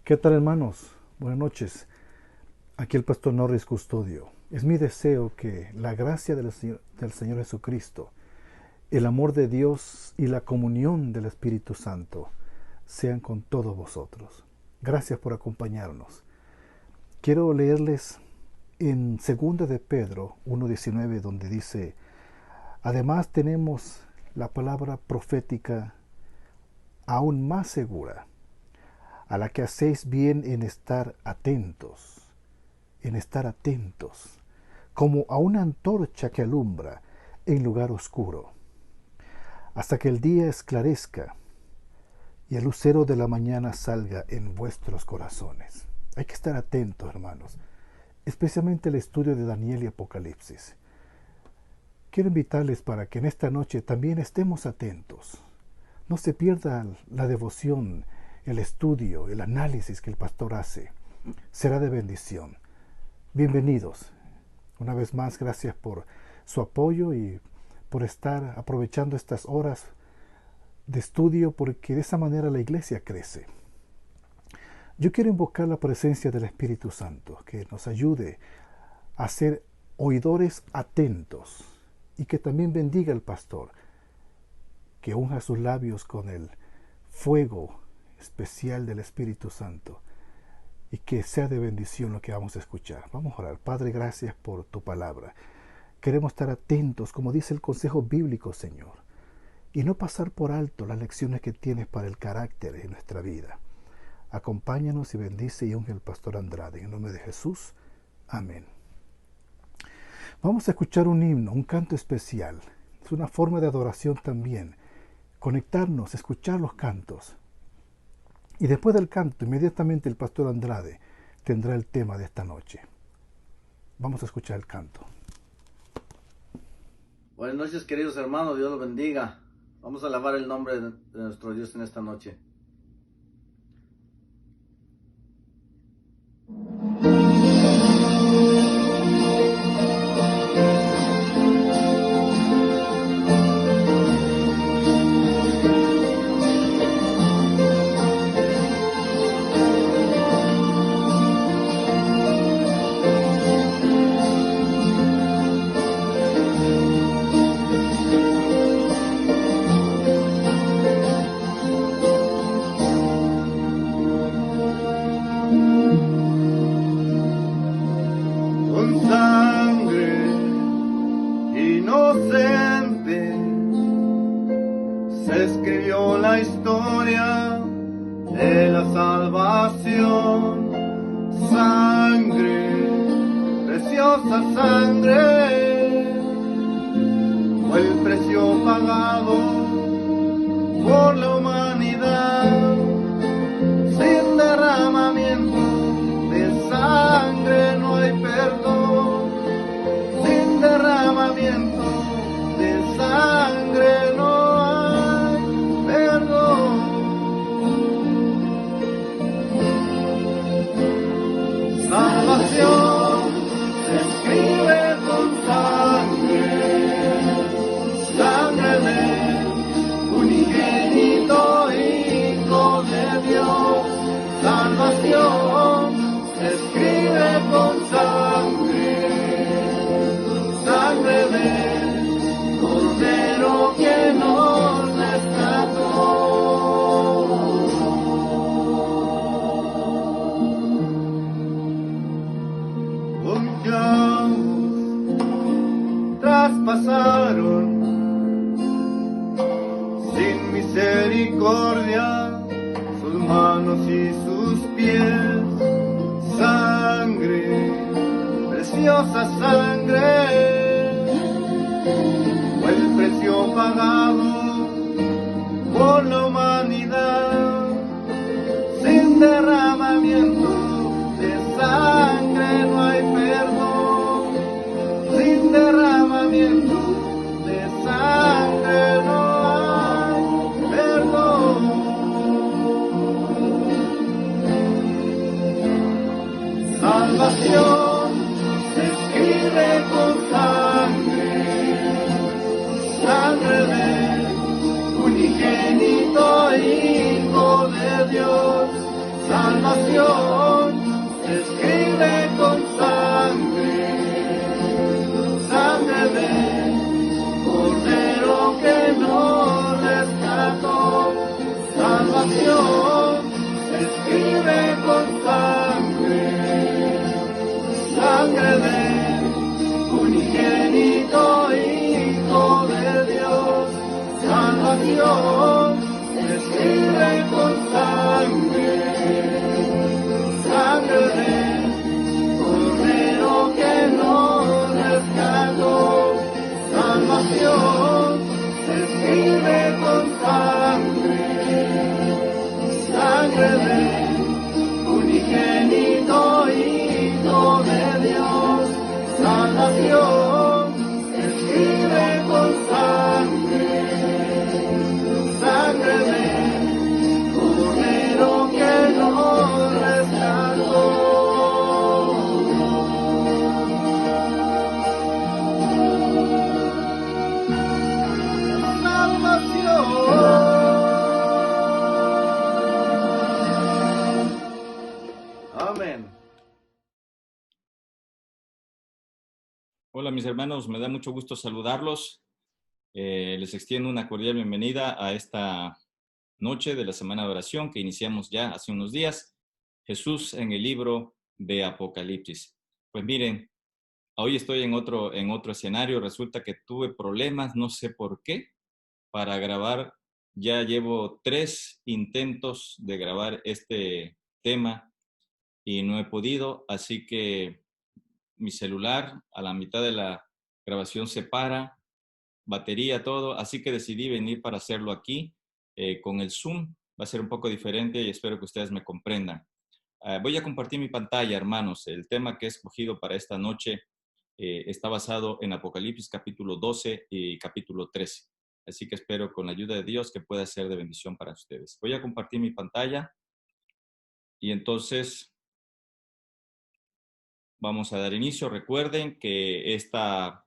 ¿Qué tal, hermanos? Buenas noches. Aquí el pastor Norris Custodio. Es mi deseo que la gracia del Señor Jesucristo, el amor de Dios y la comunión del Espíritu Santo sean con todos vosotros. Gracias por acompañarnos. Quiero leerles en 2 de Pedro 1:19, donde dice: además tenemos la palabra profética aún más segura, a la que hacéis bien en estar atentos, como a una antorcha que alumbra en lugar oscuro, hasta que el día esclarezca y el lucero de la mañana salga en vuestros corazones. Hay que estar atentos, hermanos, especialmente el estudio de Daniel y Apocalipsis. Quiero invitarles para que en esta noche también estemos atentos. No se pierda la devoción, el estudio, el análisis que el pastor hace. Será de bendición. Bienvenidos. Una vez más, gracias por su apoyo y por estar aprovechando estas horas de estudio, porque de esa manera la iglesia crece. Yo quiero invocar la presencia del Espíritu Santo, que nos ayude a ser oidores atentos y que también bendiga al pastor, que unja sus labios con el fuego especial del Espíritu Santo y que sea de bendición lo que vamos a escuchar. Vamos a orar. Padre, gracias por tu palabra. Queremos estar atentos, como dice el consejo bíblico, Señor, y no pasar por alto las lecciones que tienes para el carácter en nuestra vida. Acompáñanos y bendice y unge al pastor Andrade. En el nombre de Jesús. Amén. Vamos a escuchar un himno, un canto especial. Es una forma de adoración también. Conectarnos, escuchar los cantos. Y después del canto, inmediatamente el pastor Andrade tendrá el tema de esta noche. Vamos a escuchar el canto. Buenas noches, queridos hermanos, Dios los bendiga. Vamos a alabar el nombre de nuestro Dios en esta noche. Salvación se escribe con sangre. salvación se escribe con sangre, sangre de Cordero que nos rescató. Salvación se escribe con sangre, sangre de unigénito Hijo de Dios. Salvación se escribe con sangre, sangre de Cordero que nos rescató. Salvación se escribe con sangre, sangre de unigénito Hijo de Dios. Salvación se escribe con sangre, sangre de Cordero que nos rescató. Amén. Hola mis hermanos, me da mucho gusto saludarlos. Les extiendo una cordial bienvenida a esta noche de la Semana de Oración que iniciamos ya hace unos días. Jesús en el libro de Apocalipsis. Pues miren, hoy estoy en otro escenario. Resulta que tuve problemas, no sé por qué, para grabar. Ya llevo 3 intentos de grabar este tema y no he podido, así que mi celular a la mitad de la grabación se para, batería, todo, así que decidí venir para hacerlo aquí con el Zoom. Va a ser un poco diferente y espero que ustedes me comprendan. Voy a compartir mi pantalla, hermanos. El tema que he escogido para esta noche está basado en Apocalipsis capítulo 12 y capítulo 13. Así que espero con la ayuda de Dios que pueda ser de bendición para ustedes. Voy a compartir mi pantalla y entonces vamos a dar inicio. Recuerden que esta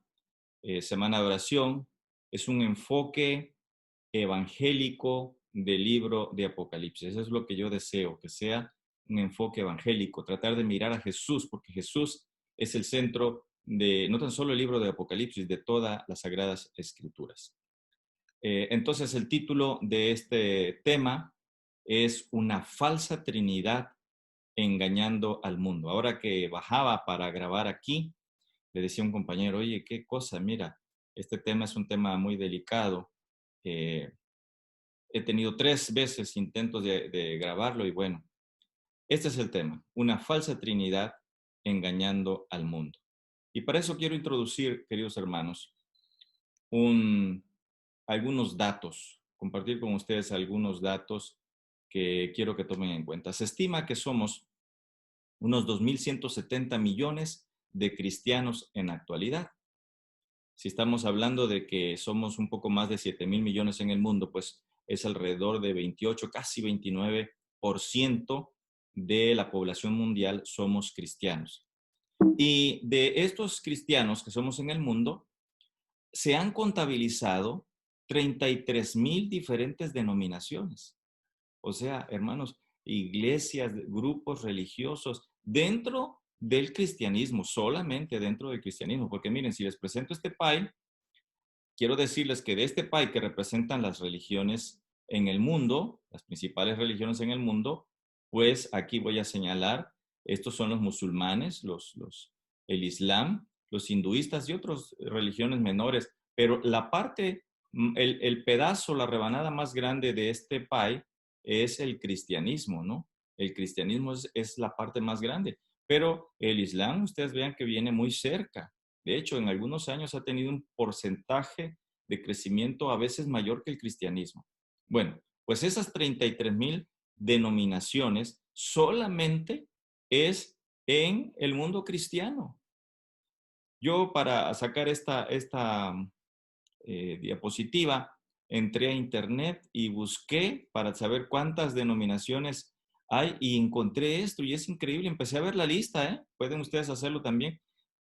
semana de oración es un enfoque evangélico del libro de Apocalipsis. Eso es lo que yo deseo, que sea un enfoque evangélico, tratar de mirar a Jesús, porque Jesús es el centro de no tan solo el libro de Apocalipsis, de todas las Sagradas Escrituras. Entonces el título de este tema es Una falsa Trinidad engañando al mundo. Ahora que bajaba para grabar aquí, le decía a un compañero, oye, qué cosa, mira, este tema es un tema muy delicado. He tenido 3 veces intentos de grabarlo y bueno, este es el tema, una falsa trinidad engañando al mundo. Y para eso quiero introducir, queridos hermanos, algunos datos, compartir con ustedes algunos datos que quiero que tomen en cuenta. Se estima que somos unos 2.170 millones de cristianos en la actualidad. Si estamos hablando de que somos un poco más de 7.000 millones en el mundo, pues es alrededor de 28, casi 29% de la población mundial somos cristianos. Y de estos cristianos que somos en el mundo, se han contabilizado 33,000 diferentes denominaciones. O sea, hermanos, iglesias, grupos religiosos dentro del cristianismo, solamente dentro del cristianismo. Porque miren, si les presento este pie, quiero decirles que de este pie que representan las religiones en el mundo, las principales religiones en el mundo, pues aquí voy a señalar, estos son los musulmanes, el islam, los hinduistas y otras religiones menores, pero la parte, el pedazo, la rebanada más grande de este pie es el cristianismo, ¿no? El cristianismo es la parte más grande, pero el islam, ustedes vean que viene muy cerca. De hecho, en algunos años ha tenido un porcentaje de crecimiento a veces mayor que el cristianismo. Bueno, pues esas 33,000 denominaciones solamente es en el mundo cristiano. Yo para sacar esta diapositiva entré a internet y busqué para saber cuántas denominaciones hay y encontré esto y es increíble. Empecé a ver la lista, ¿eh? Pueden ustedes hacerlo también.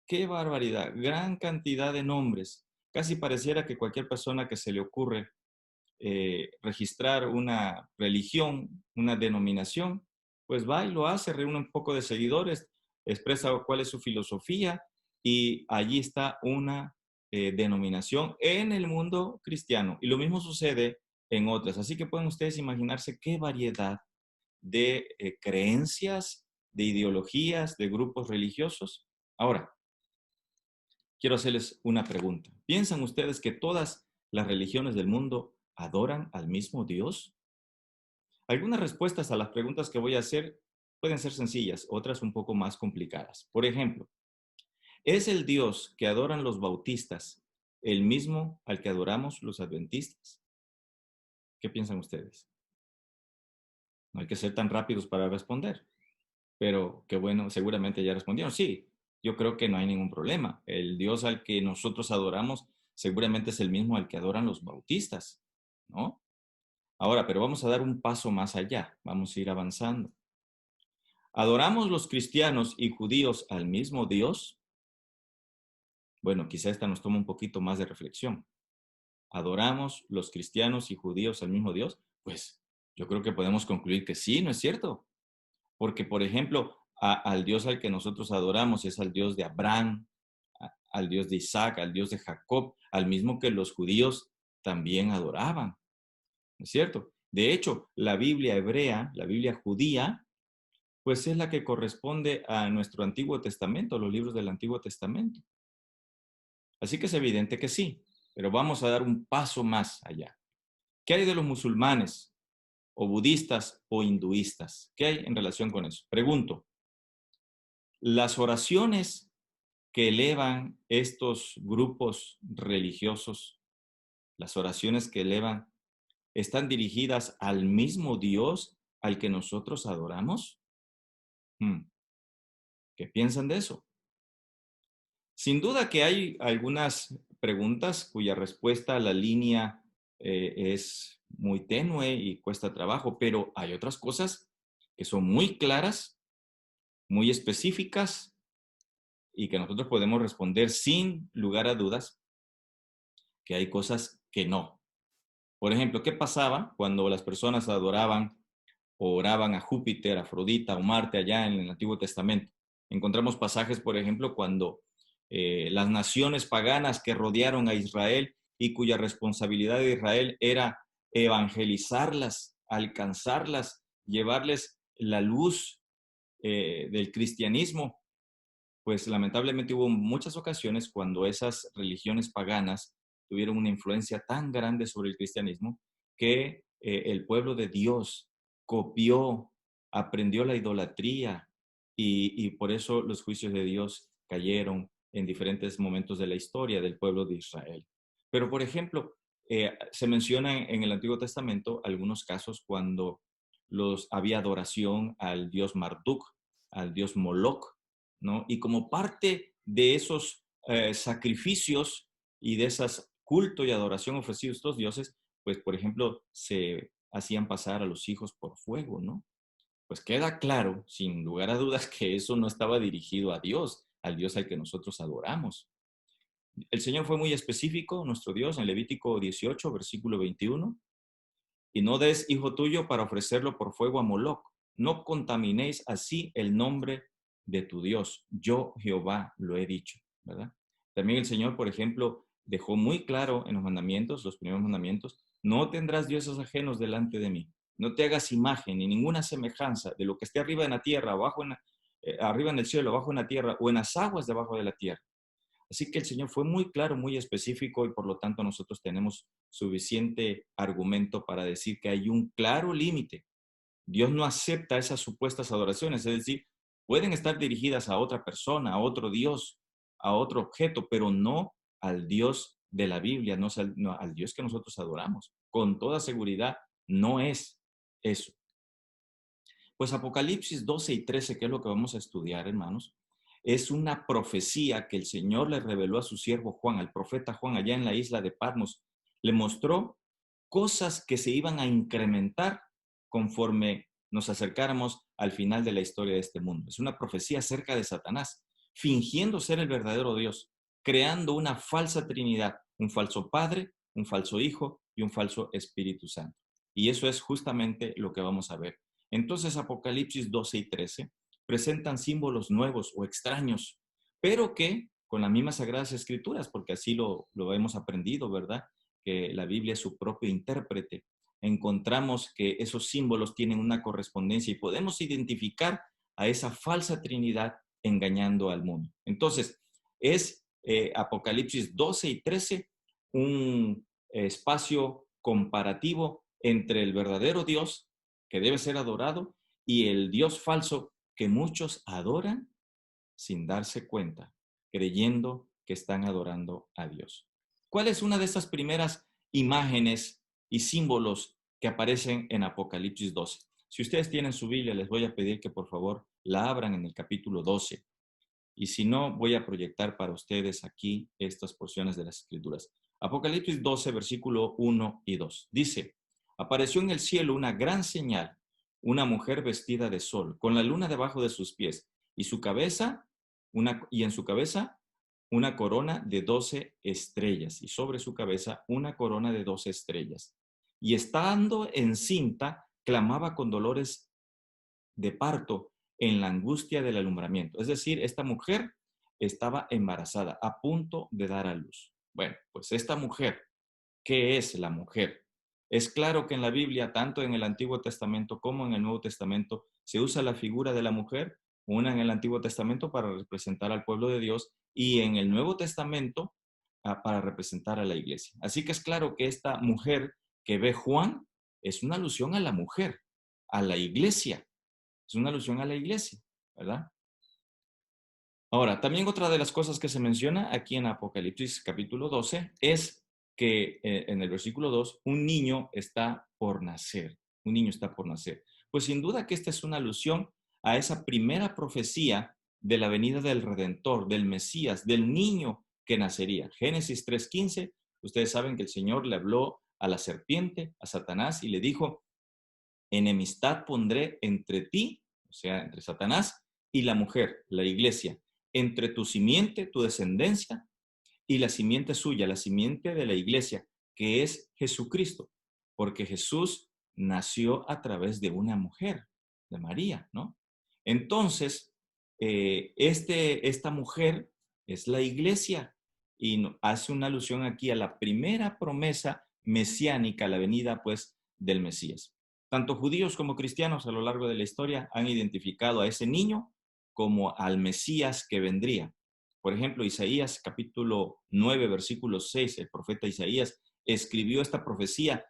¡Qué barbaridad! Gran cantidad de nombres. Casi pareciera que cualquier persona que se le ocurre registrar una religión, una denominación, pues va y lo hace, reúne un poco de seguidores, expresa cuál es su filosofía y allí está una denominación en el mundo cristiano. Y lo mismo sucede en otras. Así que pueden ustedes imaginarse qué variedad de creencias, de ideologías, de grupos religiosos. Ahora, quiero hacerles una pregunta. ¿Piensan ustedes que todas las religiones del mundo adoran al mismo Dios? Algunas respuestas a las preguntas que voy a hacer pueden ser sencillas, otras un poco más complicadas. Por ejemplo, ¿es el Dios que adoran los bautistas el mismo al que adoramos los adventistas? ¿Qué piensan ustedes? No hay que ser tan rápidos para responder, pero qué bueno, seguramente ya respondieron. Sí, yo creo que no hay ningún problema. El Dios al que nosotros adoramos seguramente es el mismo al que adoran los bautistas, ¿no? Ahora, pero vamos a dar un paso más allá, vamos a ir avanzando. ¿Adoramos los cristianos y judíos al mismo Dios? Bueno, quizá esta nos toma un poquito más de reflexión. ¿Adoramos los cristianos y judíos al mismo Dios? Pues yo creo que podemos concluir que sí, ¿no es cierto? Porque, por ejemplo, al Dios al que nosotros adoramos es al Dios de Abraham, al Dios de Isaac, al Dios de Jacob, al mismo que los judíos también adoraban, ¿no es cierto? De hecho, la Biblia hebrea, la Biblia judía, pues es la que corresponde a nuestro Antiguo Testamento, los libros del Antiguo Testamento. Así que es evidente que sí, pero vamos a dar un paso más allá. ¿Qué hay de los musulmanes o budistas o hinduistas? ¿Qué hay en relación con eso? Pregunto, ¿las oraciones que elevan estos grupos religiosos, las oraciones que elevan, están dirigidas al mismo Dios al que nosotros adoramos? ¿Qué piensan de eso? Sin duda que hay algunas preguntas cuya respuesta a la línea es muy tenue y cuesta trabajo, pero hay otras cosas que son muy claras, muy específicas y que nosotros podemos responder sin lugar a dudas que hay cosas que no. Por ejemplo, ¿qué pasaba cuando las personas adoraban o oraban a Júpiter, a Afrodita o Marte allá en el Antiguo Testamento? Encontramos pasajes, por ejemplo, cuando las naciones paganas que rodearon a Israel y cuya responsabilidad de Israel era evangelizarlas, alcanzarlas, llevarles la luz del cristianismo, pues lamentablemente hubo muchas ocasiones cuando esas religiones paganas tuvieron una influencia tan grande sobre el cristianismo que el pueblo de Dios copió, aprendió la idolatría y por eso los juicios de Dios cayeron en diferentes momentos de la historia del pueblo de Israel. Pero, por ejemplo, se menciona en el Antiguo Testamento algunos casos cuando había adoración al dios Marduk, al dios Moloch, ¿no? Y como parte de esos sacrificios y de esas culto y adoración ofrecidos a estos dioses, pues, por ejemplo, se hacían pasar a los hijos por fuego, ¿no? Pues queda claro, sin lugar a dudas, que eso no estaba dirigido a Dios, al Dios al que nosotros adoramos. El Señor fue muy específico, nuestro Dios, en Levítico 18, versículo 21, y no des hijo tuyo para ofrecerlo por fuego a Moloc. No contaminéis así el nombre de tu Dios. Yo, Jehová, lo he dicho, ¿verdad? También el Señor, por ejemplo, dejó muy claro en los mandamientos, los primeros mandamientos, no tendrás dioses ajenos delante de mí. No te hagas imagen ni ninguna semejanza de lo que esté arriba en la tierra, arriba en el cielo, abajo en la tierra o en las aguas debajo de la tierra. Así que el Señor fue muy claro, muy específico y por lo tanto nosotros tenemos suficiente argumento para decir que hay un claro límite. Dios no acepta esas supuestas adoraciones, es decir, pueden estar dirigidas a otra persona, a otro Dios, a otro objeto, pero no al Dios de la Biblia, no al Dios que nosotros adoramos. Con toda seguridad, no es eso. Pues Apocalipsis 12 y 13, que es lo que vamos a estudiar, hermanos, es una profecía que el Señor le reveló a su siervo Juan, al profeta Juan, allá en la isla de Patmos. Le mostró cosas que se iban a incrementar conforme nos acercáramos al final de la historia de este mundo. Es una profecía acerca de Satanás, fingiendo ser el verdadero Dios, creando una falsa Trinidad, un falso Padre, un falso Hijo y un falso Espíritu Santo. Y eso es justamente lo que vamos a ver Entonces Apocalipsis 12 y 13 presentan símbolos nuevos o extraños, pero que con las mismas Sagradas Escrituras, porque así lo hemos aprendido, ¿verdad? Que la Biblia es su propio intérprete. Encontramos que esos símbolos tienen una correspondencia y podemos identificar a esa falsa Trinidad engañando al mundo. Entonces, es Apocalipsis 12 y 13 un espacio comparativo entre el verdadero Dios que debe ser adorado y el Dios falso que muchos adoran sin darse cuenta, creyendo que están adorando a Dios. ¿Cuál es una de estas primeras imágenes y símbolos que aparecen en Apocalipsis 12? Si ustedes tienen su Biblia, les voy a pedir que por favor la abran en el capítulo 12. Y si no, voy a proyectar para ustedes aquí estas porciones de las Escrituras. Apocalipsis 12, versículo 1 y 2. Dice, apareció en el cielo una gran señal, una mujer vestida de sol, con la luna debajo de sus pies, y en su cabeza una corona de 12 estrellas, y sobre su cabeza una corona de 12 estrellas. Y estando encinta, clamaba con dolores de parto en la angustia del alumbramiento. Es decir, esta mujer estaba embarazada, a punto de dar a luz. Bueno, pues esta mujer, ¿qué es la mujer? Es claro que en la Biblia, tanto en el Antiguo Testamento como en el Nuevo Testamento, se usa la figura de la mujer, una en el Antiguo Testamento para representar al pueblo de Dios y en el Nuevo Testamento para representar a la iglesia. Así que es claro que esta mujer que ve Juan es una alusión a la mujer, a la iglesia. Es una alusión a la iglesia, ¿verdad? Ahora, también otra de las cosas que se menciona aquí en Apocalipsis capítulo 12 es que en el versículo 2, un niño está por nacer. Un niño está por nacer. Pues sin duda que esta es una alusión a esa primera profecía de la venida del Redentor, del Mesías, del niño que nacería. Génesis 3:15, ustedes saben que el Señor le habló a la serpiente, a Satanás, y le dijo, enemistad pondré entre ti, o sea, entre Satanás y la mujer, la iglesia, entre tu simiente, tu descendencia, y la simiente suya, la simiente de la iglesia, que es Jesucristo, porque Jesús nació a través de una mujer, de María, ¿no? Entonces, esta mujer es la iglesia y hace una alusión aquí a la primera promesa mesiánica, la venida, pues, del Mesías. Tanto judíos como cristianos a lo largo de la historia han identificado a ese niño como al Mesías que vendría. Por ejemplo, Isaías capítulo 9, versículo 6, el profeta Isaías escribió esta profecía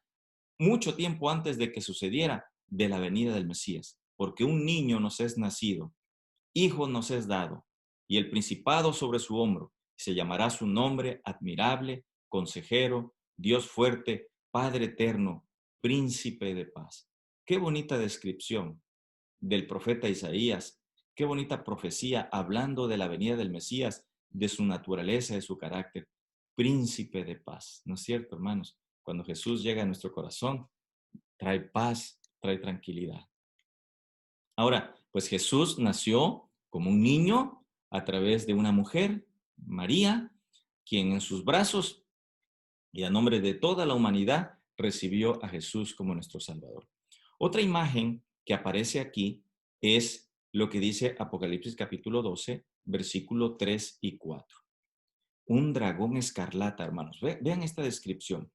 mucho tiempo antes de que sucediera de la venida del Mesías, porque un niño nos es nacido, hijo nos es dado, y el principado sobre su hombro, se llamará su nombre admirable, consejero, Dios fuerte, Padre eterno, príncipe de paz. Qué bonita descripción del profeta Isaías, qué bonita profecía hablando de la venida del Mesías, de su naturaleza, de su carácter, príncipe de paz. ¿No es cierto, hermanos? Cuando Jesús llega a nuestro corazón, trae paz, trae tranquilidad. Ahora, pues Jesús nació como un niño a través de una mujer, María, quien en sus brazos y a nombre de toda la humanidad recibió a Jesús como nuestro Salvador. Otra imagen que aparece aquí es lo que dice Apocalipsis capítulo 12, versículo 3 y 4. Un dragón escarlata, hermanos. Vean esta descripción.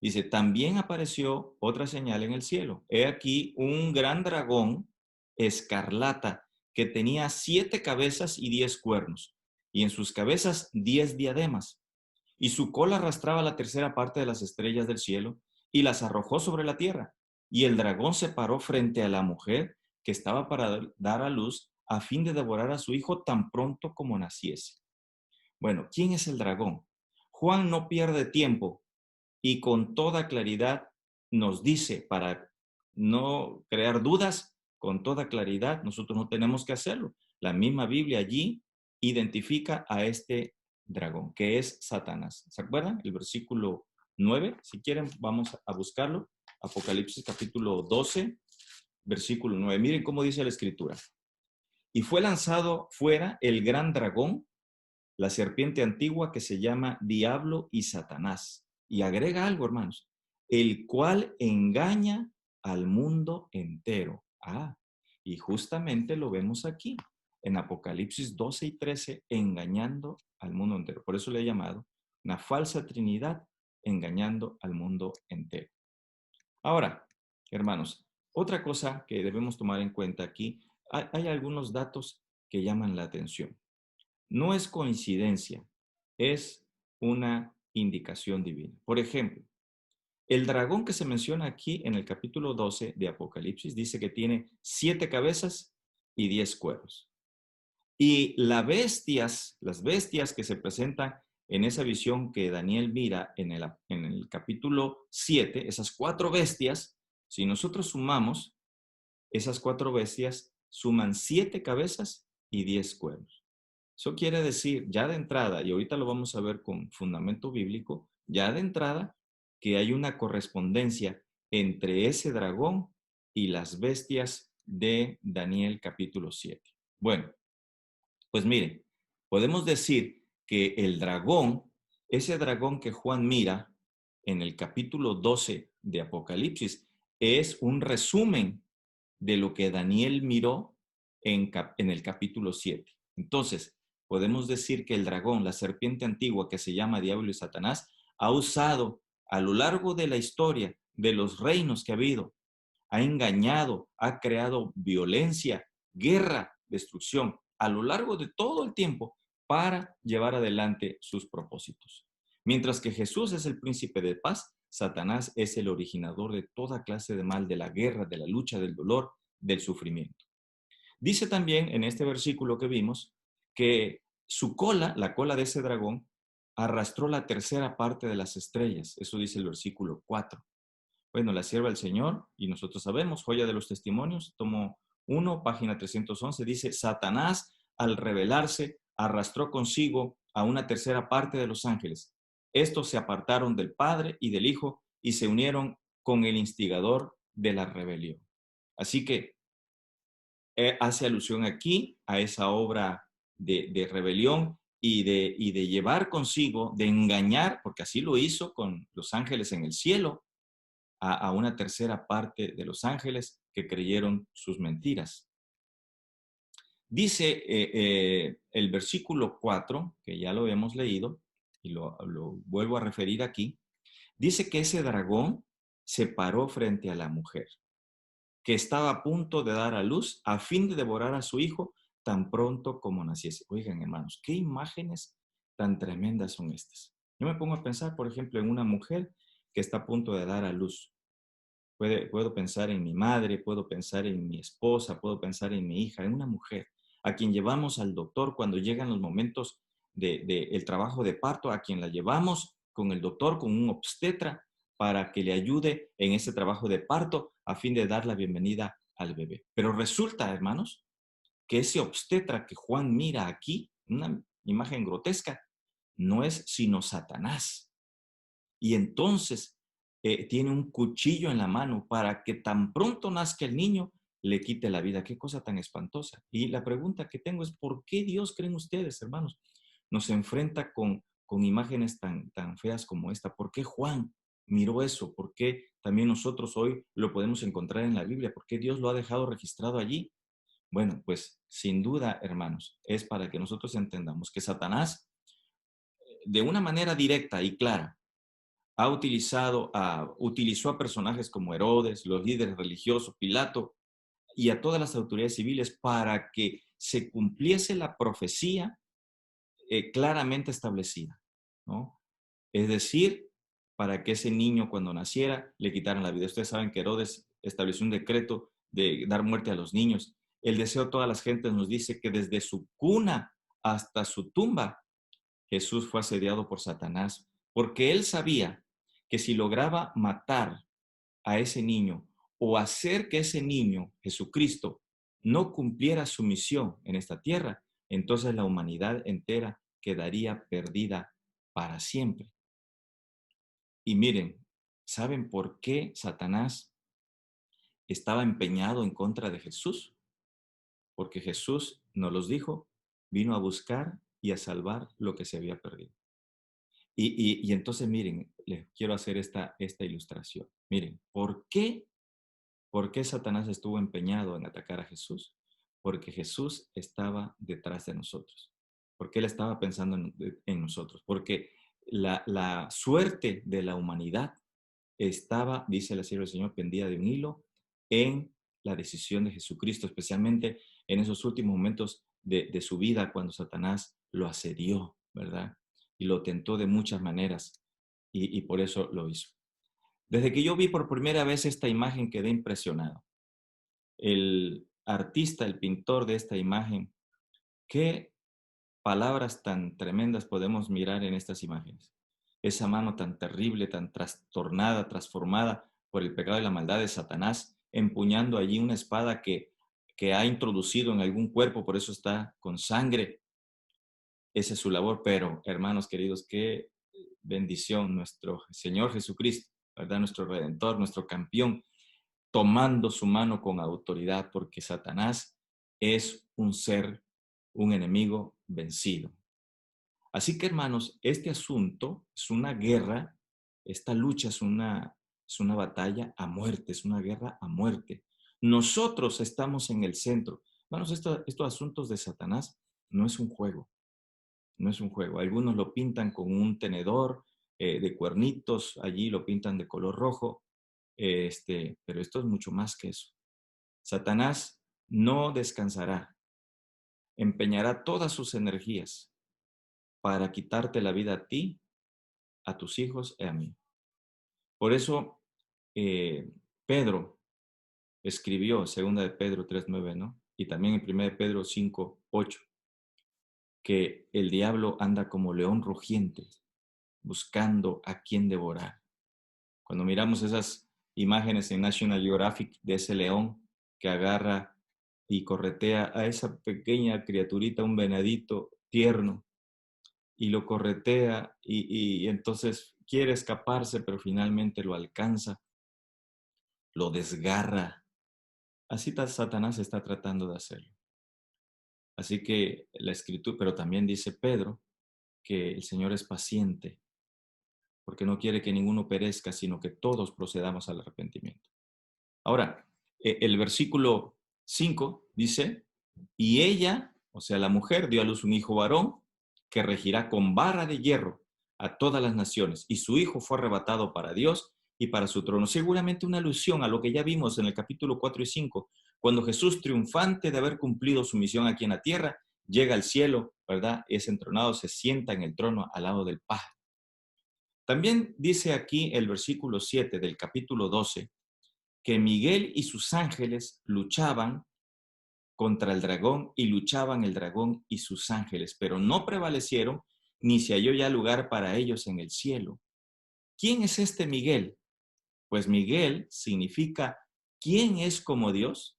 Dice, también apareció otra señal en el cielo. He aquí un gran dragón escarlata que tenía 7 cabezas y 10 cuernos, y en sus cabezas 10 diademas. Y su cola arrastraba la tercera parte de las estrellas del cielo y las arrojó sobre la tierra. Y el dragón se paró frente a la mujer que estaba para dar a luz a fin de devorar a su hijo tan pronto como naciese. Bueno, ¿quién es el dragón? Juan no pierde tiempo y con toda claridad nos dice, para no crear dudas, con toda claridad, nosotros no tenemos que hacerlo. La misma Biblia allí identifica a este dragón, que es Satanás. ¿Se acuerdan? El versículo 9, si quieren, vamos a buscarlo. Apocalipsis capítulo 12, versículo 9. Miren cómo dice la escritura. Y fue lanzado fuera el gran dragón, la serpiente antigua que se llama Diablo y Satanás. Y agrega algo, hermanos, el cual engaña al mundo entero. Ah, y justamente lo vemos aquí, en Apocalipsis 12 y 13, engañando al mundo entero. Por eso le he llamado una falsa trinidad engañando al mundo entero. Ahora, hermanos, otra cosa que debemos tomar en cuenta aquí, hay algunos datos que llaman la atención. No es coincidencia, es una indicación divina. Por ejemplo, el dragón que se menciona aquí en el capítulo 12 de Apocalipsis dice que tiene 7 cabezas y 10 cuernos. Y las bestias que se presentan en esa visión que Daniel mira en el capítulo 7, esas 4 bestias, si nosotros sumamos, esas 4 bestias suman 7 cabezas y 10 cuernos. Eso quiere decir, ya de entrada, y ahorita lo vamos a ver con fundamento bíblico, ya de entrada, que hay una correspondencia entre ese dragón y las bestias de Daniel capítulo 7. Bueno, pues miren, podemos decir que el dragón, ese dragón que Juan mira en el capítulo 12 de Apocalipsis, es un resumen de lo que Daniel miró en el capítulo 7. Entonces, podemos decir que el dragón, la serpiente antigua que se llama Diablo y Satanás, ha usado a lo largo de la historia de los reinos que ha habido, ha engañado, ha creado violencia, guerra, destrucción a lo largo de todo el tiempo para llevar adelante sus propósitos. Mientras que Jesús es el príncipe de paz, Satanás es el originador de toda clase de mal, de la guerra, de la lucha, del dolor, del sufrimiento. Dice también en este versículo que vimos que su cola, la cola de ese dragón, arrastró la tercera parte de las estrellas. Eso dice el versículo 4. Bueno, la sierva del Señor, y nosotros sabemos, joya de los testimonios, tomo 1, página 311, dice, Satanás al rebelarse arrastró consigo a una tercera parte de los ángeles. Estos se apartaron del Padre y del Hijo y se unieron con el instigador de la rebelión. Así que hace alusión aquí a esa obra de rebelión y de llevar consigo, de engañar, porque así lo hizo con los ángeles en el cielo, a una tercera parte de los ángeles que creyeron sus mentiras. Dice el versículo 4, que ya lo hemos leído, y lo vuelvo a referir aquí, dice que ese dragón se paró frente a la mujer, que estaba a punto de dar a luz a fin de devorar a su hijo tan pronto como naciese. Oigan, hermanos, qué imágenes tan tremendas son estas. Yo me pongo a pensar, por ejemplo, en una mujer que está a punto de dar a luz. Puedo pensar en mi madre, puedo pensar en mi esposa, puedo pensar en mi hija, en una mujer a quien llevamos al doctor cuando llegan los momentos el trabajo de parto, a quien la llevamos con el doctor, con un obstetra, para que le ayude en ese trabajo de parto a fin de dar la bienvenida al bebé. Pero resulta, hermanos, que ese obstetra que Juan mira aquí, una imagen grotesca, no es sino Satanás. Y entonces tiene un cuchillo en la mano para que tan pronto nazca el niño, le quite la vida. Qué cosa tan espantosa. Y la pregunta que tengo es, ¿por qué Dios, creen ustedes, hermanos, nos enfrenta con imágenes tan feas como esta? ¿Por qué Juan miró eso? ¿Por qué también nosotros hoy lo podemos encontrar en la Biblia? ¿Por qué Dios lo ha dejado registrado allí? Bueno, pues sin duda, hermanos, es para que nosotros entendamos que Satanás, de una manera directa y clara, utilizó a personajes como Herodes, los líderes religiosos, Pilato y a todas las autoridades civiles para que se cumpliese la profecía claramente establecida, ¿no? Es decir, para que ese niño cuando naciera le quitaran la vida. Ustedes saben que Herodes estableció un decreto de dar muerte a los niños. El deseo de todas las gentes nos dice que desde su cuna hasta su tumba Jesús fue asediado por Satanás, porque él sabía que si lograba matar a ese niño o hacer que ese niño, Jesucristo, no cumpliera su misión en esta tierra, entonces la humanidad entera quedaría perdida para siempre. Y miren, ¿saben por qué Satanás estaba empeñado en contra de Jesús? Porque Jesús nos los dijo, vino a buscar y a salvar lo que se había perdido. Y entonces, miren, les quiero hacer esta ilustración. Miren, ¿por qué ¿Por qué Satanás estuvo empeñado en atacar a Jesús? Porque Jesús estaba detrás de nosotros. Porque Él estaba pensando en nosotros. Porque la suerte de la humanidad estaba, dice la sierva del Señor, pendida de un hilo en la decisión de Jesucristo, especialmente en esos últimos momentos de su vida, cuando Satanás lo asedió, ¿verdad? Y lo tentó de muchas maneras, y por eso lo hizo. Desde que yo vi por primera vez esta imagen, quedé impresionado. El artista, el pintor de esta imagen, qué palabras tan tremendas podemos mirar en estas imágenes. Esa mano tan terrible, tan trastornada, transformada por el pecado y la maldad de Satanás, empuñando allí una espada que ha introducido en algún cuerpo, por eso está con sangre. Esa es su labor, pero hermanos queridos, qué bendición nuestro Señor Jesucristo, ¿verdad? Nuestro Redentor, nuestro campeón, tomando su mano con autoridad, porque Satanás es un ser, un enemigo vencido. Así que, hermanos, este asunto es una guerra, esta lucha es una batalla a muerte, es una guerra a muerte. Nosotros estamos en el centro. Hermanos, estos asuntos de Satanás no es un juego, no es un juego. Algunos lo pintan con un tenedor de cuernitos, allí lo pintan de color rojo, pero esto es mucho más que eso. Satanás no descansará, empeñará todas sus energías para quitarte la vida a ti, a tus hijos y a mí. Por eso Pedro escribió, 2 de Pedro 3:9, ¿no? Y también en 1 de Pedro 5:8, que el diablo anda como león rugiente, buscando a quien devorar. Cuando miramos esas imágenes en National Geographic de ese león que agarra y corretea a esa pequeña criaturita, un venadito tierno, y lo corretea y entonces quiere escaparse, pero finalmente lo alcanza, lo desgarra. Así Satanás está tratando de hacerlo. Así que la escritura, pero también dice Pedro que el Señor es paciente, porque no quiere que ninguno perezca, sino que todos procedamos al arrepentimiento. Ahora, el versículo 5 dice, y ella, o sea, la mujer, dio a luz un hijo varón que regirá con vara de hierro a todas las naciones, y su hijo fue arrebatado para Dios y para su trono. Seguramente una alusión a lo que ya vimos en el capítulo 4 y 5, cuando Jesús, triunfante de haber cumplido su misión aquí en la tierra, llega al cielo, ¿verdad? Es entronado, se sienta en el trono al lado del Padre. También dice aquí el versículo 7 del capítulo 12, que Miguel y sus ángeles luchaban contra el dragón y luchaban el dragón y sus ángeles, pero no prevalecieron ni se halló ya lugar para ellos en el cielo. ¿Quién es este Miguel? Pues Miguel significa ¿quién es como Dios?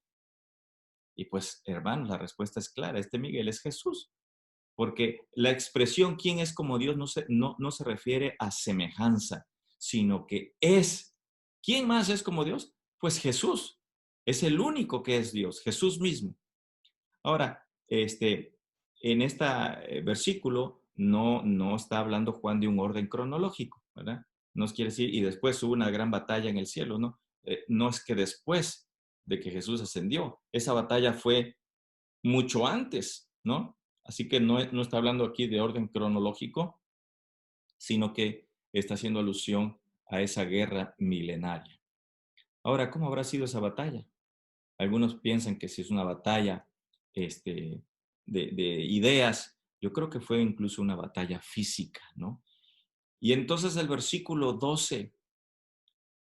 Y pues, hermanos, la respuesta es clara, este Miguel es Jesús, porque la expresión ¿quién es como Dios? No se refiere a semejanza, sino que es. ¿Quién más es como Dios? Pues Jesús. Es el único que es Dios, Jesús mismo. Ahora, en este versículo no está hablando Juan de un orden cronológico, ¿verdad? No quiere decir, y después hubo una gran batalla en el cielo, ¿no? No es que después de que Jesús ascendió, esa batalla fue mucho antes, ¿no? Así que no está hablando aquí de orden cronológico, sino que está haciendo alusión a esa guerra milenaria. Ahora, ¿cómo habrá sido esa batalla? Algunos piensan que si es una batalla de ideas, yo creo que fue incluso una batalla física, ¿no? Y entonces el versículo 12,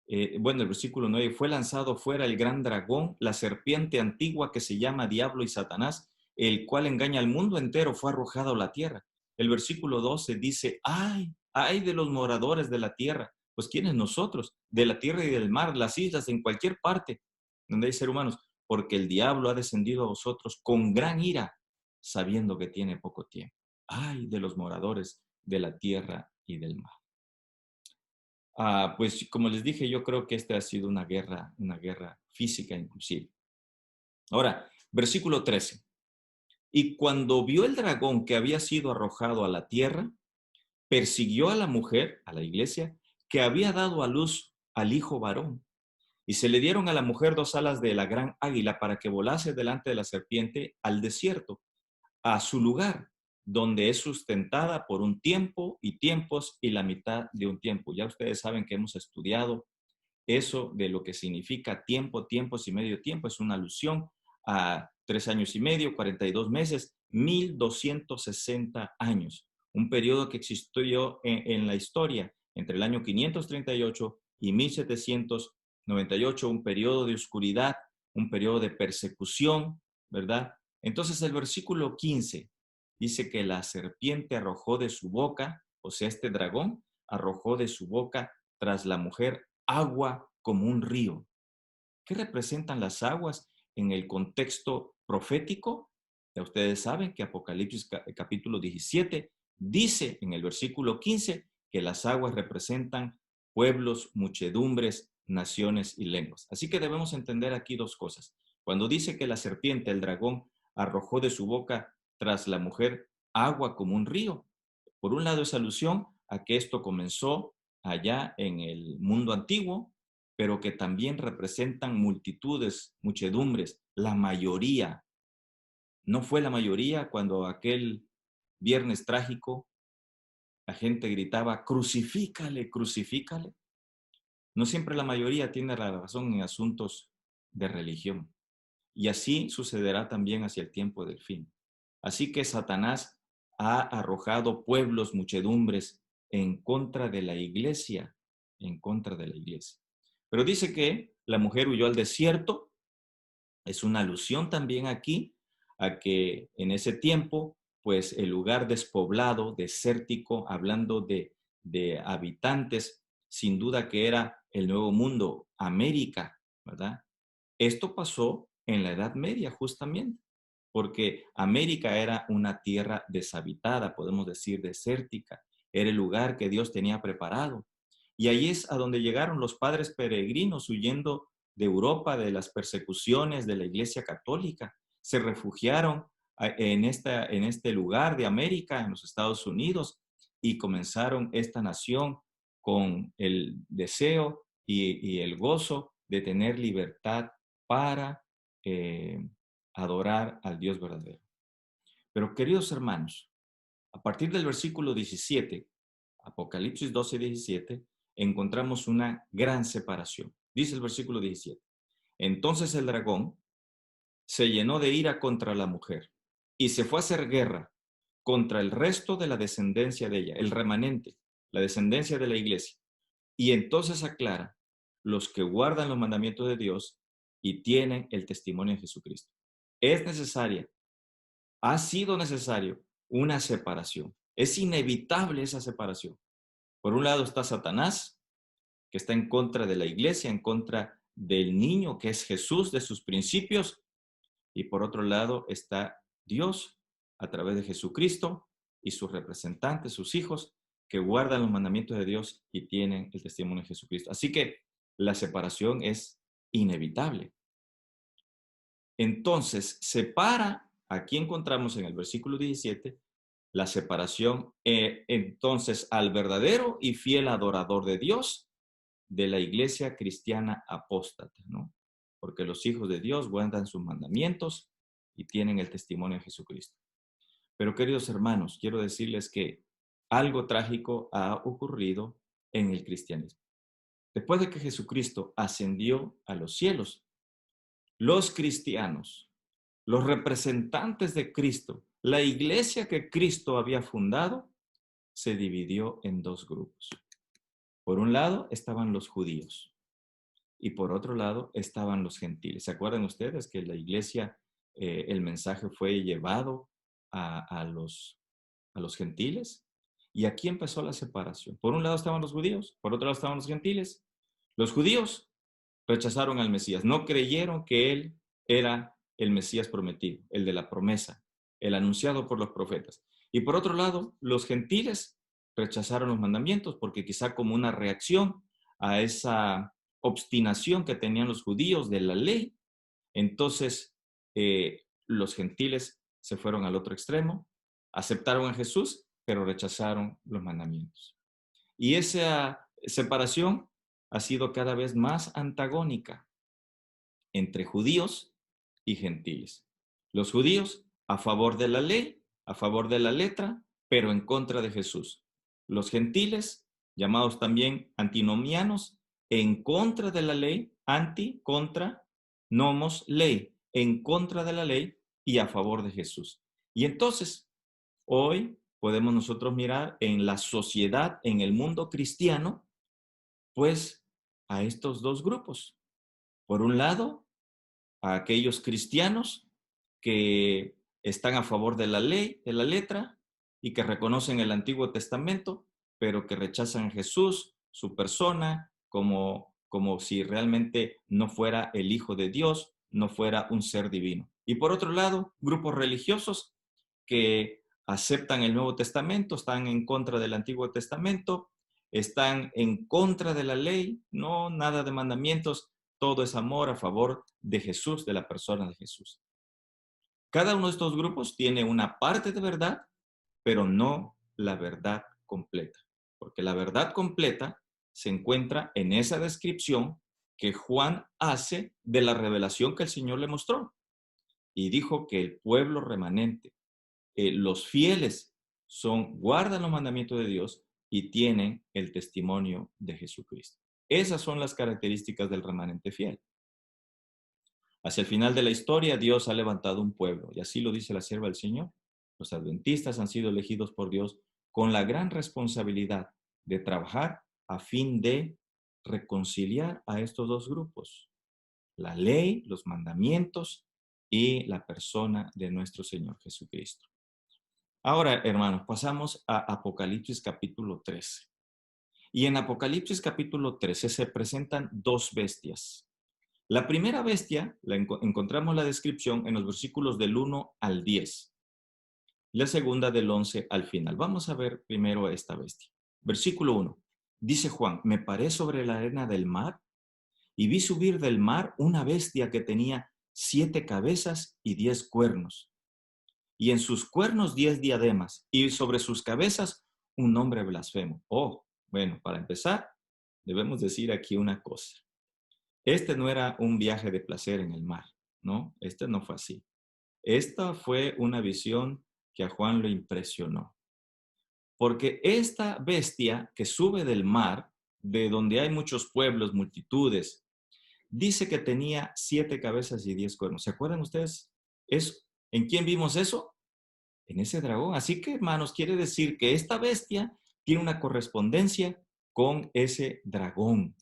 el versículo 9, fue lanzado fuera el gran dragón, la serpiente antigua que se llama Diablo y Satanás, el cual engaña al mundo entero, fue arrojado a la tierra. El versículo 12 dice, ay de los moradores de la tierra. Pues ¿quiénes nosotros? De la tierra y del mar, las islas, en cualquier parte donde hay seres humanos, porque el diablo ha descendido a vosotros con gran ira, sabiendo que tiene poco tiempo. Ay de los moradores de la tierra y del mar. Pues como les dije, yo creo que esta ha sido una guerra física inclusive. Ahora, versículo 13. Y cuando vio el dragón que había sido arrojado a la tierra, persiguió a la mujer, a la iglesia, que había dado a luz al hijo varón. Y se le dieron a la mujer 2 alas de la gran águila para que volase delante de la serpiente al desierto, a su lugar, donde es sustentada por un tiempo y tiempos y la mitad de un tiempo. Ya ustedes saben que hemos estudiado eso de lo que significa tiempo, tiempos y medio tiempo. Es una alusión a 3 años y medio, 42 meses, 1260 años. Un periodo que existió en la historia entre el año 538 y 1798, un periodo de oscuridad, un periodo de persecución, ¿verdad? Entonces el versículo 15 dice que la serpiente arrojó de su boca, o sea, este dragón arrojó de su boca tras la mujer agua como un río. ¿Qué representan las aguas en el contexto profético? Ya ustedes saben que Apocalipsis capítulo 17 dice en el versículo 15 que las aguas representan pueblos, muchedumbres, naciones y lenguas. Así que debemos entender aquí 2 cosas. Cuando dice que la serpiente, el dragón, arrojó de su boca tras la mujer agua como un río, por un lado es alusión a que esto comenzó allá en el mundo antiguo, pero que también representan multitudes, muchedumbres, la mayoría. No fue la mayoría cuando aquel viernes trágico la gente gritaba, crucifícale, crucifícale. No siempre la mayoría tiene la razón en asuntos de religión. Y así sucederá también hacia el tiempo del fin. Así que Satanás ha arrojado pueblos, muchedumbres en contra de la iglesia, en contra de la iglesia. Pero dice que la mujer huyó al desierto. Es una alusión también aquí a que en ese tiempo, pues el lugar despoblado, desértico, hablando de habitantes, sin duda que era el Nuevo Mundo, América, ¿verdad? Esto pasó en la Edad Media justamente, porque América era una tierra deshabitada, podemos decir desértica, era el lugar que Dios tenía preparado. Y ahí es a donde llegaron los padres peregrinos huyendo de Europa, de las persecuciones de la Iglesia Católica. Se refugiaron en este lugar de América, en los Estados Unidos, y comenzaron esta nación con el deseo y el gozo de tener libertad para adorar al Dios verdadero. Pero queridos hermanos, a partir del versículo 17, Apocalipsis 12, 17, encontramos una gran separación. Dice el versículo 17, entonces el dragón se llenó de ira contra la mujer y se fue a hacer guerra contra el resto de la descendencia de ella, el remanente, la descendencia de la iglesia. Y entonces aclara los que guardan los mandamientos de Dios y tienen el testimonio de Jesucristo. Es necesaria, ha sido necesario una separación. Es inevitable esa separación. Por un lado está Satanás, que está en contra de la iglesia, en contra del niño que es Jesús, de sus principios, y por otro lado está Dios a través de Jesucristo y sus representantes, sus hijos, que guardan los mandamientos de Dios y tienen el testimonio de Jesucristo. Así que la separación es inevitable. Entonces, separa, aquí encontramos en el versículo 17, la separación entonces al verdadero y fiel adorador de Dios de la iglesia cristiana apóstata, ¿no? Porque los hijos de Dios guardan sus mandamientos y tienen el testimonio de Jesucristo. Pero queridos hermanos, quiero decirles que algo trágico ha ocurrido en el cristianismo. Después de que Jesucristo ascendió a los cielos, los cristianos, los representantes de Cristo, la iglesia que Cristo había fundado, se dividió en 2 grupos. Por un lado estaban los judíos y por otro lado estaban los gentiles. ¿Se acuerdan ustedes que la iglesia, el mensaje fue llevado a los gentiles? Y aquí empezó la separación. Por un lado estaban los judíos, por otro lado estaban los gentiles. Los judíos rechazaron al Mesías, no creyeron que él era el Mesías prometido, el de la promesa, el anunciado por los profetas. Y por otro lado, los gentiles rechazaron los mandamientos porque quizá como una reacción a esa obstinación que tenían los judíos de la ley, entonces los gentiles se fueron al otro extremo, aceptaron a Jesús, pero rechazaron los mandamientos. Y esa separación ha sido cada vez más antagónica entre judíos y gentiles. Los judíos a favor de la ley, a favor de la letra, pero en contra de Jesús. Los gentiles, llamados también antinomianos, en contra de la ley, anti, contra, nomos, ley, en contra de la ley y a favor de Jesús. Y entonces, hoy podemos nosotros mirar en la sociedad, en el mundo cristiano, pues a estos dos grupos. Por un lado, a aquellos cristianos que están a favor de la ley, de la letra, y que reconocen el Antiguo Testamento, pero que rechazan a Jesús, su persona, como si realmente no fuera el Hijo de Dios, no fuera un ser divino. Y por otro lado, grupos religiosos que aceptan el Nuevo Testamento, están en contra del Antiguo Testamento, están en contra de la ley, no nada de mandamientos, todo es amor a favor de Jesús, de la persona de Jesús. Cada uno de estos grupos tiene una parte de verdad, pero no la verdad completa. Porque la verdad completa se encuentra en esa descripción que Juan hace de la revelación que el Señor le mostró. Y dijo que el pueblo remanente, los fieles, guardan los mandamientos de Dios y tienen el testimonio de Jesucristo. Esas son las características del remanente fiel. Hacia el final de la historia, Dios ha levantado un pueblo, y así lo dice la sierva del Señor. Los adventistas han sido elegidos por Dios con la gran responsabilidad de trabajar a fin de reconciliar a estos dos grupos, la ley, los mandamientos y la persona de nuestro Señor Jesucristo. Ahora, hermanos, pasamos a Apocalipsis capítulo 13. Y en Apocalipsis capítulo 13 se presentan dos bestias. La primera bestia, encontramos la descripción en los versículos del 1 al 10. La segunda del 11 al final. Vamos a ver primero esta bestia. Versículo 1. Dice Juan, me paré sobre la arena del mar y vi subir del mar una bestia que tenía 7 cabezas y 10 cuernos. Y en sus cuernos 10 diademas y sobre sus cabezas un nombre blasfemo. Bueno, para empezar, debemos decir aquí una cosa. Este no era un viaje de placer en el mar, ¿no? Este no fue así. Esta fue una visión que a Juan lo impresionó. Porque esta bestia que sube del mar, de donde hay muchos pueblos, multitudes, dice que tenía 7 cabezas y 10 cuernos. ¿Se acuerdan ustedes? ¿En quién vimos eso? En ese dragón. Así que, hermanos, quiere decir que esta bestia tiene una correspondencia con ese dragón,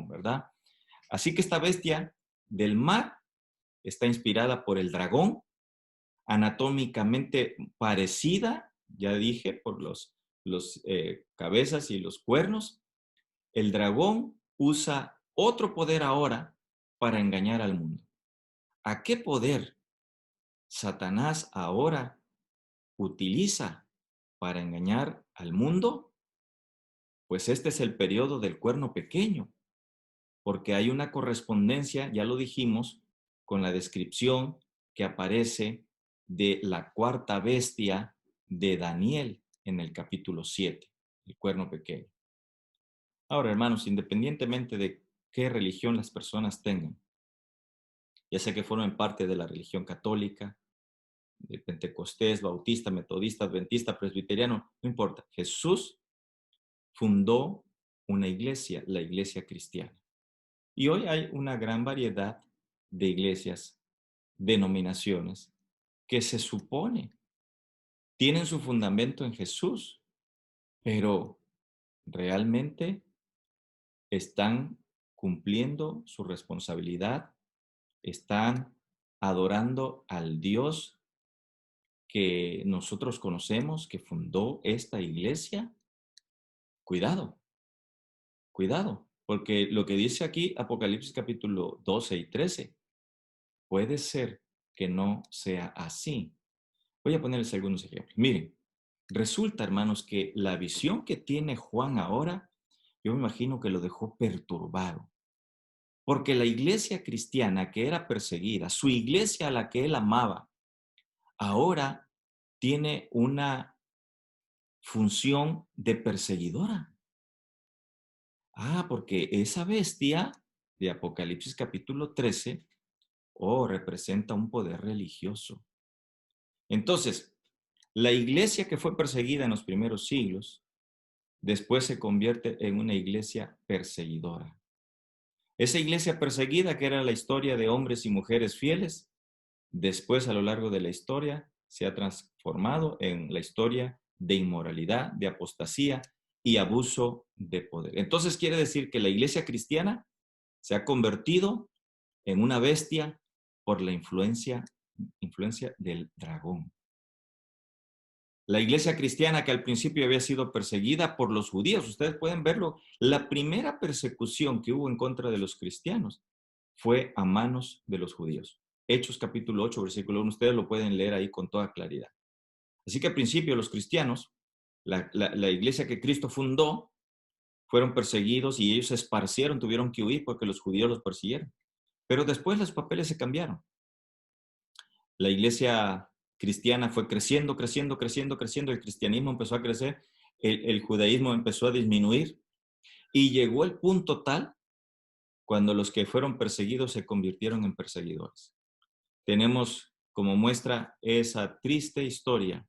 ¿verdad? Así que esta bestia del mar está inspirada por el dragón, anatómicamente parecida, ya dije, por los cabezas y los cuernos. El dragón usa otro poder ahora para engañar al mundo. ¿A qué poder Satanás ahora utiliza para engañar al mundo? Pues este es el periodo del cuerno pequeño, porque hay una correspondencia, ya lo dijimos, con la descripción que aparece de la cuarta bestia de Daniel en el capítulo 7, el cuerno pequeño. Ahora, hermanos, independientemente de qué religión las personas tengan, ya sea que formen parte de la religión católica, de Pentecostés, Bautista, Metodista, Adventista, Presbiteriano, no importa. Jesús fundó una iglesia, la iglesia cristiana. Y hoy hay una gran variedad de iglesias, denominaciones, que se supone tienen su fundamento en Jesús, pero realmente están cumpliendo su responsabilidad, están adorando al Dios que nosotros conocemos, que fundó esta iglesia. Cuidado, cuidado, porque lo que dice aquí Apocalipsis capítulo 12 y 13, puede ser que no sea así. Voy a ponerles algunos ejemplos. Miren, resulta, hermanos, que la visión que tiene Juan ahora, yo me imagino que lo dejó perturbado. Porque la iglesia cristiana que era perseguida, su iglesia a la que él amaba, ahora tiene una función de perseguidora. Porque esa bestia de Apocalipsis capítulo 13, representa un poder religioso. Entonces, la iglesia que fue perseguida en los primeros siglos, después se convierte en una iglesia perseguidora. Esa iglesia perseguida, que era la historia de hombres y mujeres fieles, después a lo largo de la historia se ha transformado en la historia de inmoralidad, de apostasía y abuso de poder. Entonces quiere decir que la iglesia cristiana se ha convertido en una bestia por la influencia del dragón. La iglesia cristiana, que al principio había sido perseguida por los judíos, ustedes pueden verlo, la primera persecución que hubo en contra de los cristianos fue a manos de los judíos. Hechos capítulo 8, versículo 1, ustedes lo pueden leer ahí con toda claridad. Así que al principio los cristianos, la iglesia que Cristo fundó, fueron perseguidos y ellos se esparcieron, tuvieron que huir porque los judíos los persiguieron. Pero después los papeles se cambiaron. La iglesia cristiana fue creciendo, creciendo, creciendo, creciendo, el cristianismo empezó a crecer, el judaísmo empezó a disminuir y llegó el punto tal cuando los que fueron perseguidos se convirtieron en perseguidores. Tenemos como muestra esa triste historia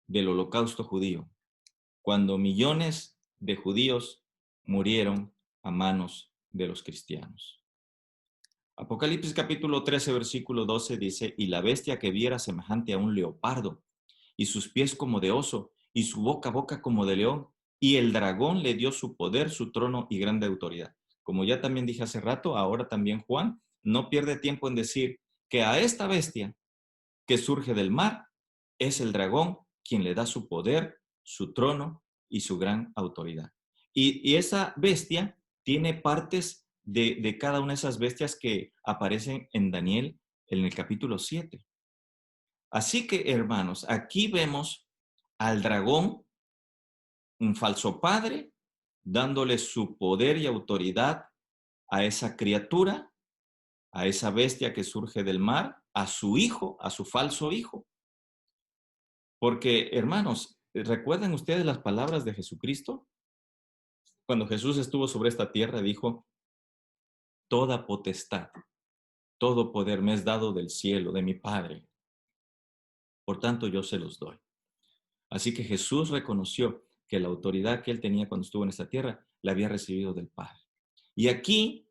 del holocausto judío, cuando millones de judíos murieron a manos de los cristianos. Apocalipsis capítulo 13, versículo 12 dice, y la bestia que viera semejante a un leopardo, y sus pies como de oso, y su boca como de león, y el dragón le dio su poder, su trono y grande autoridad. Como ya también dije hace rato, ahora también Juan no pierde tiempo en decir que a esta bestia que surge del mar es el dragón quien le da su poder, su trono y su gran autoridad. Y esa bestia tiene partes de cada una de esas bestias que aparecen en Daniel en el capítulo 7. Así que, hermanos, aquí vemos al dragón, un falso padre, dándole su poder y autoridad a esa criatura, a esa bestia que surge del mar, a su hijo, a su falso hijo. Porque, hermanos, ¿recuerdan ustedes las palabras de Jesucristo? Cuando Jesús estuvo sobre esta tierra, dijo, toda potestad, todo poder me es dado del cielo, de mi Padre. Por tanto, yo se los doy. Así que Jesús reconoció que la autoridad que él tenía cuando estuvo en esta tierra, la había recibido del Padre. Y aquí,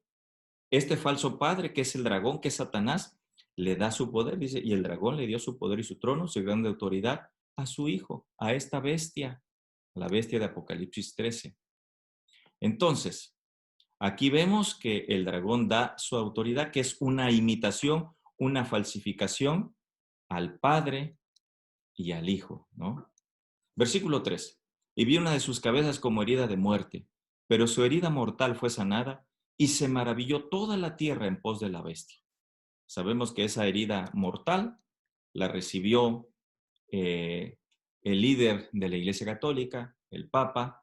este falso padre, que es el dragón, que es Satanás, le da su poder, dice, y el dragón le dio su poder y su trono, su grande autoridad, a su hijo, a esta bestia, la bestia de Apocalipsis 13. Entonces, aquí vemos que el dragón da su autoridad, que es una imitación, una falsificación al Padre y al Hijo, ¿no? Versículo 3. Y vi una de sus cabezas como herida de muerte, pero su herida mortal fue sanada y se maravilló toda la tierra en pos de la bestia. Sabemos que esa herida mortal la recibió el líder de la Iglesia Católica, el Papa,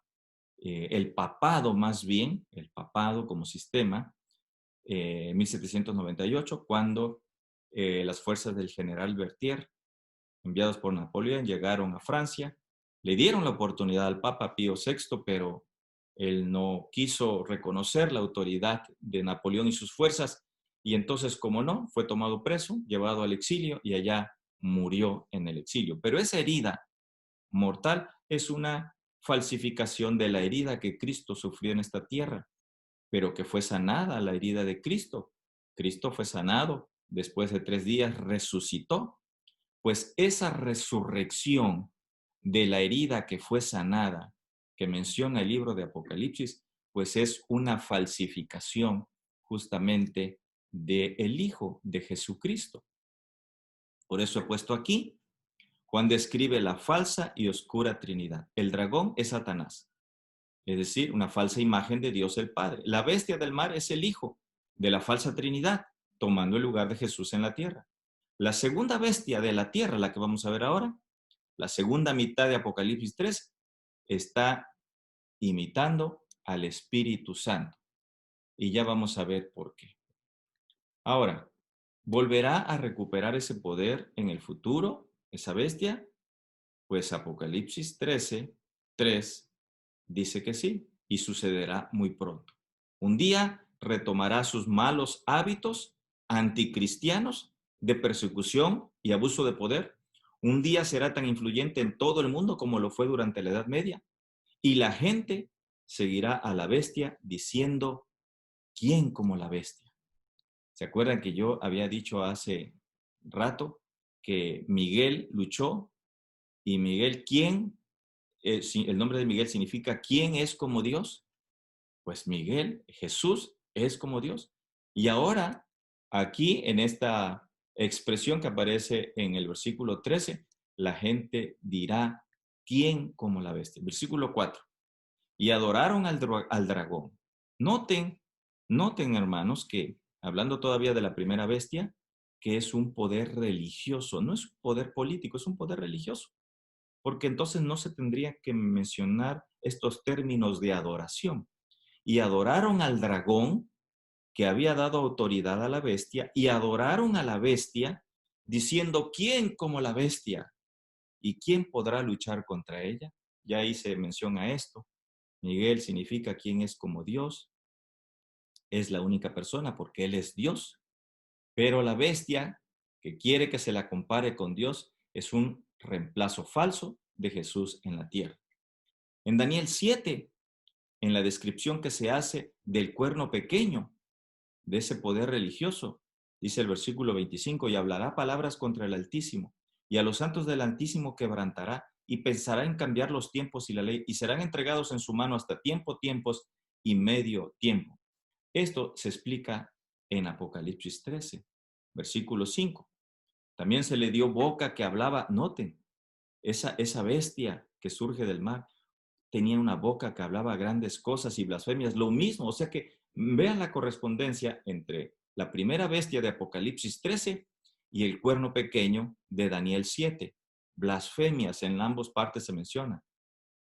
el papado más bien, el papado como sistema, en 1798, cuando las fuerzas del general Berthier, enviados por Napoleón, llegaron a Francia, le dieron la oportunidad al Papa Pío VI, pero él no quiso reconocer la autoridad de Napoleón y sus fuerzas, y entonces, como no, fue tomado preso, llevado al exilio y allá murió en el exilio. Pero esa herida mortal es una falsificación de la herida que Cristo sufrió en esta tierra, pero que fue sanada la herida de Cristo. Cristo fue sanado, después de 3 días resucitó. Pues esa resurrección de la herida que fue sanada, que menciona el libro de Apocalipsis, pues es una falsificación justamente del Hijo de Jesucristo. Por eso he puesto aquí, Juan describe la falsa y oscura Trinidad. El dragón es Satanás, es decir, una falsa imagen de Dios el Padre. La bestia del mar es el Hijo de la falsa Trinidad, tomando el lugar de Jesús en la tierra. La segunda bestia de la tierra, la que vamos a ver ahora, la segunda mitad de Apocalipsis 3, está imitando al Espíritu Santo. Y ya vamos a ver por qué. Ahora, ¿volverá a recuperar ese poder en el futuro, esa bestia? Pues Apocalipsis 13, 3 dice que sí. y sucederá muy pronto. Un día retomará sus malos hábitos anticristianos de persecución y abuso de poder. Un día será tan influyente en todo el mundo como lo fue durante la Edad Media. Y la gente seguirá a la bestia diciendo, ¿quién como la bestia? ¿Se acuerdan que yo había dicho hace rato que Miguel luchó? Y Miguel, ¿quién? El nombre de Miguel significa ¿quién es como Dios? Pues Miguel, Jesús, es como Dios. Y ahora, aquí en esta expresión que aparece en el versículo 13, la gente dirá, ¿quién como la bestia? Versículo 4. Y adoraron al dragón. Noten, noten, hermanos, que hablando todavía de la primera bestia, que es un poder religioso, no es un poder político, es un poder religioso, porque entonces no se tendría que mencionar estos términos de adoración. Y adoraron al dragón que había dado autoridad a la bestia, y adoraron a la bestia diciendo, ¿quién como la bestia? ¿Y quién podrá luchar contra ella? Ya hice mención a esto. Miguel significa quién es como Dios. Es la única persona porque Él es Dios. Pero la bestia que quiere que se la compare con Dios es un reemplazo falso de Jesús en la tierra. En Daniel 7, en la descripción que se hace del cuerno pequeño, de ese poder religioso, dice el versículo 25, y hablará palabras contra el Altísimo, y a los santos del Altísimo quebrantará, y pensará en cambiar los tiempos y la ley, y serán entregados en su mano hasta tiempos y medio tiempo. Esto se explica en Apocalipsis 13, versículo 5. También se le dio boca que hablaba, noten, esa bestia que surge del mar, tenía una boca que hablaba grandes cosas y blasfemias, lo mismo, o sea que vean la correspondencia entre la primera bestia de Apocalipsis 13 y el cuerno pequeño de Daniel 7. Blasfemias en ambas partes se menciona.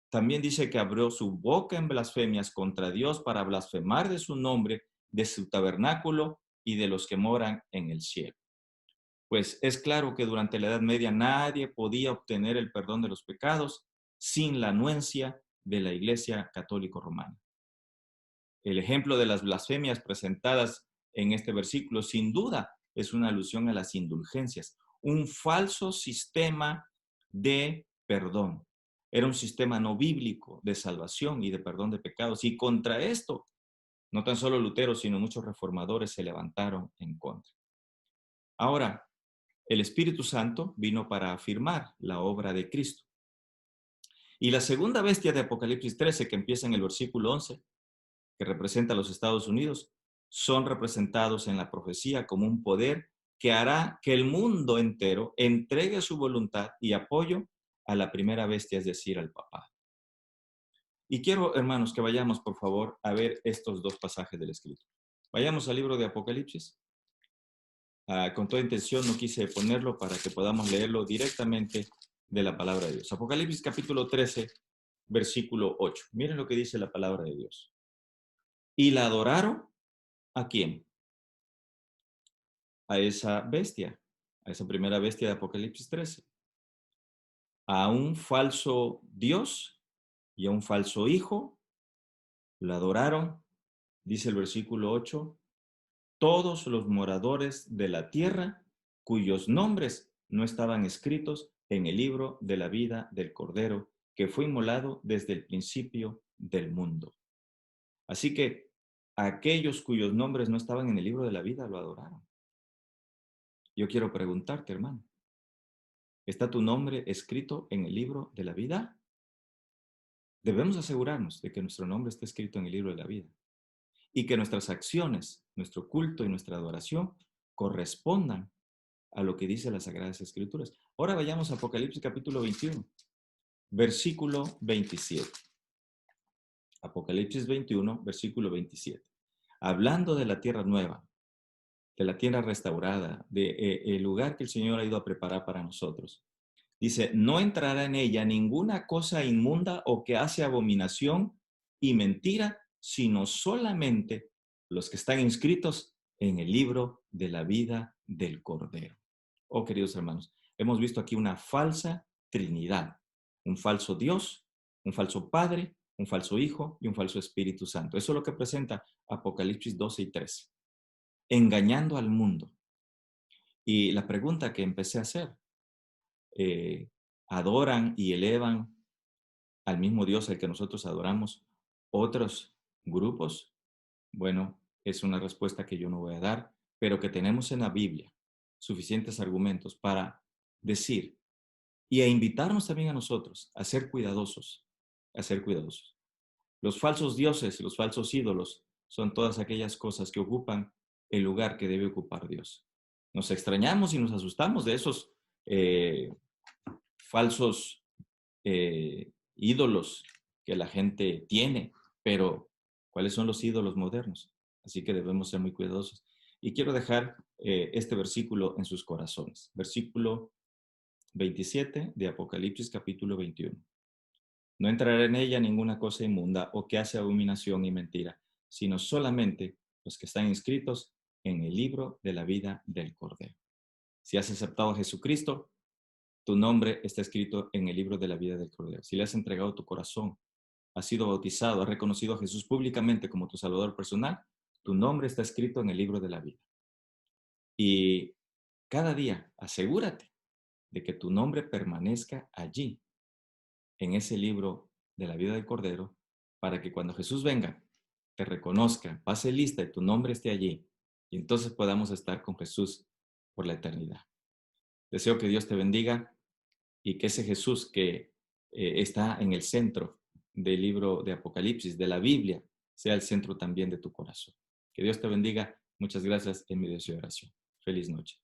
También dice que abrió su boca en blasfemias contra Dios para blasfemar de su nombre, de su tabernáculo y de los que moran en el cielo. Pues es claro que durante la Edad Media nadie podía obtener el perdón de los pecados sin la anuencia de la Iglesia Católica Romana. El ejemplo de las blasfemias presentadas en este versículo, sin duda, es una alusión a las indulgencias, un falso sistema de perdón. Era un sistema no bíblico de salvación y de perdón de pecados. Y contra esto, no tan solo Lutero, sino muchos reformadores se levantaron en contra. Ahora, el Espíritu Santo vino para afirmar la obra de Cristo. Y la segunda bestia de Apocalipsis 13, que empieza en el versículo 11, que representa a los Estados Unidos, son representados en la profecía como un poder que hará que el mundo entero entregue su voluntad y apoyo a la primera bestia, es decir, al papá. Y quiero, hermanos, que vayamos, por favor, a ver estos dos pasajes del Escrito. Vayamos al libro de Apocalipsis. Con toda intención no quise ponerlo para que podamos leerlo directamente de la palabra de Dios. Apocalipsis capítulo 13, versículo 8. Miren lo que dice la palabra de Dios. Y la adoraron, ¿a quién? A esa bestia, a esa primera bestia de Apocalipsis 13. A un falso Dios y a un falso hijo, la adoraron, dice el versículo 8, todos los moradores de la tierra cuyos nombres no estaban escritos en el libro de la vida del Cordero que fue inmolado desde el principio del mundo. Así que aquellos cuyos nombres no estaban en el libro de la vida lo adoraron. Yo quiero preguntarte, hermano, ¿está tu nombre escrito en el libro de la vida? Debemos asegurarnos de que nuestro nombre esté escrito en el libro de la vida y que nuestras acciones, nuestro culto y nuestra adoración correspondan a lo que dice las Sagradas Escrituras. Ahora vayamos a Apocalipsis capítulo 21, versículo 27. Apocalipsis 21, versículo 27. Hablando de la tierra nueva, de la tierra restaurada, el lugar que el Señor ha ido a preparar para nosotros. Dice, no entrará en ella ninguna cosa inmunda o que hace abominación y mentira, sino solamente los que están inscritos en el libro de la vida del Cordero. Oh, queridos hermanos, hemos visto aquí una falsa Trinidad, un falso Dios, un falso Padre un falso hijo y un falso Espíritu Santo. Eso es lo que presenta Apocalipsis 12 y 13. Engañando al mundo. Y la pregunta que empecé a hacer, ¿adoran y elevan al mismo Dios al que nosotros adoramos otros grupos? Bueno, es una respuesta que yo no voy a dar, pero que tenemos en la Biblia suficientes argumentos para decir y a invitarnos también a nosotros a ser cuidadosos, a ser cuidadosos. Los falsos dioses y los falsos ídolos son todas aquellas cosas que ocupan el lugar que debe ocupar Dios. Nos extrañamos y nos asustamos de esos falsos ídolos que la gente tiene, pero ¿cuáles son los ídolos modernos? Así que debemos ser muy cuidadosos. Y quiero dejar este versículo en sus corazones. Versículo 27 de Apocalipsis capítulo 21. No entrará en ella ninguna cosa inmunda o que hace abominación y mentira, sino solamente los que están inscritos en el libro de la vida del Cordero. Si has aceptado a Jesucristo, tu nombre está escrito en el libro de la vida del Cordero. Si le has entregado tu corazón, has sido bautizado, has reconocido a Jesús públicamente como tu Salvador personal, tu nombre está escrito en el libro de la vida. Y cada día asegúrate de que tu nombre permanezca allí, en ese libro de la vida del Cordero, para que cuando Jesús venga, te reconozca, pase lista y tu nombre esté allí, y entonces podamos estar con Jesús por la eternidad. Deseo que Dios te bendiga y que ese Jesús que está en el centro del libro de Apocalipsis, de la Biblia, sea el centro también de tu corazón. Que Dios te bendiga. Muchas gracias en mi deseo de oración. Feliz noche.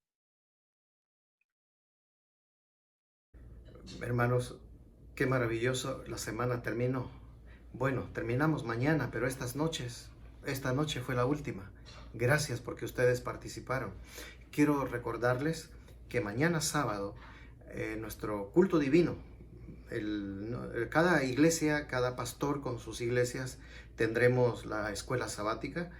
Hermanos, qué maravilloso, la semana terminó. Bueno, terminamos mañana, pero esta noche fue la última. Gracias porque ustedes participaron. Quiero recordarles que mañana sábado, nuestro culto divino, cada iglesia, cada pastor con sus iglesias, tendremos la escuela sabática,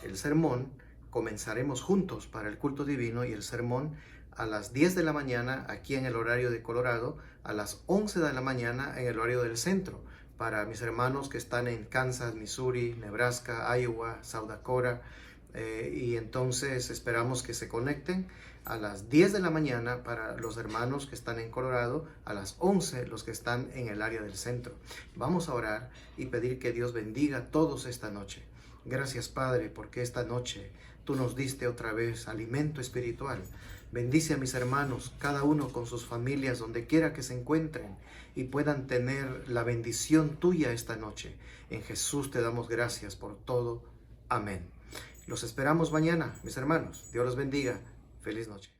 el sermón, comenzaremos juntos para el culto divino y el sermón a las 10 de la mañana aquí en el horario de Colorado, a las 11 de la mañana en el horario del centro, para mis hermanos que están en Kansas, Missouri, Nebraska, Iowa, South Dakota, y entonces esperamos que se conecten a las 10 de la mañana para los hermanos que están en Colorado, a las 11 los que están en el área del centro. Vamos a orar y pedir que Dios bendiga a todos esta noche. Gracias, Padre, porque esta noche tú nos diste otra vez alimento espiritual. Bendice a mis hermanos, cada uno con sus familias, donde quiera que se encuentren y puedan tener la bendición tuya esta noche. En Jesús te damos gracias por todo. Amén. Los esperamos mañana, mis hermanos. Dios los bendiga. Feliz noche.